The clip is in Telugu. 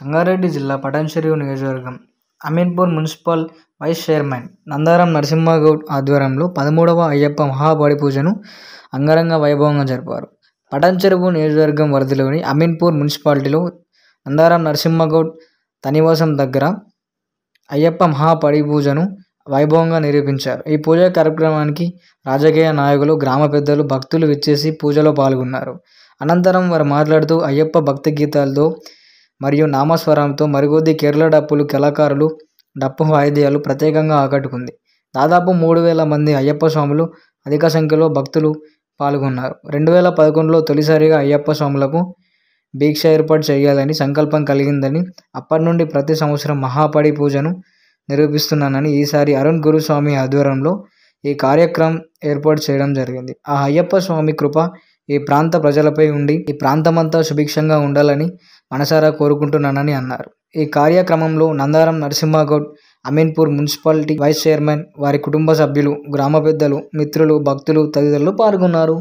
సంగారెడ్డి జిల్లా పటాన్చెరు నియోజకవర్గం Ameenpur municipal vice chairman Nandaram Narasimha Goud ఆధ్వర్యంలో 13వ అయ్యప్ప మహాబడి పూజను అంగరంగ వైభవంగా జరిపారు. పటాన్చెరు నియోజకవర్గం పరిధిలోని అమీన్పూర్ మున్సిపాలిటీలో నందారం నరసింహగౌడ్ తనివాసం దగ్గర అయ్యప్ప మహాపడి పూజను వైభవంగా నిర్వహించారు. ఈ పూజా కార్యక్రమానికి రాజకీయ నాయకులు, గ్రామ పెద్దలు, భక్తులు విచ్చేసి పూజలో పాల్గొన్నారు. అనంతరం వారు మాట్లాడుతూ అయ్యప్ప భక్తి గీతాలతో మరియు నామస్వరంతో మరికొద్ది కేరళ డప్పులు కళాకారులు డప్పు వాయిద్యాలు ప్రత్యేకంగా ఆకట్టుకుంది. దాదాపు 3,000 మంది అయ్యప్ప స్వాములు, అధిక సంఖ్యలో భక్తులు పాల్గొన్నారు. 2011లో తొలిసారిగా అయ్యప్ప స్వాములకు దీక్ష ఏర్పాటు చేయాలని సంకల్పం కలిగిందని, అప్పటి నుండి ప్రతి సంవత్సరం మహాపడి పూజను నిర్వహిస్తున్నానని, ఈసారి అరుణ్ గురుస్వామి ఆధ్వర్యంలో ఈ కార్యక్రమం ఏర్పాటు చేయడం జరిగింది. ఆ అయ్యప్ప స్వామి కృప ఈ ప్రాంత ప్రజలపై ఉండి ఈ ప్రాంతమంతా సుభిక్షంగా ఉండాలని మనసారా కోరుకుంటున్నానని అన్నారు. ఈ కార్యక్రమంలో Nandaram Narasimha Goud, Ameenpur municipality vice chairman, వారి కుటుంబ సభ్యులు, గ్రామ పెద్దలు, మిత్రులు, భక్తులు తదితరులు పాల్గొన్నారు.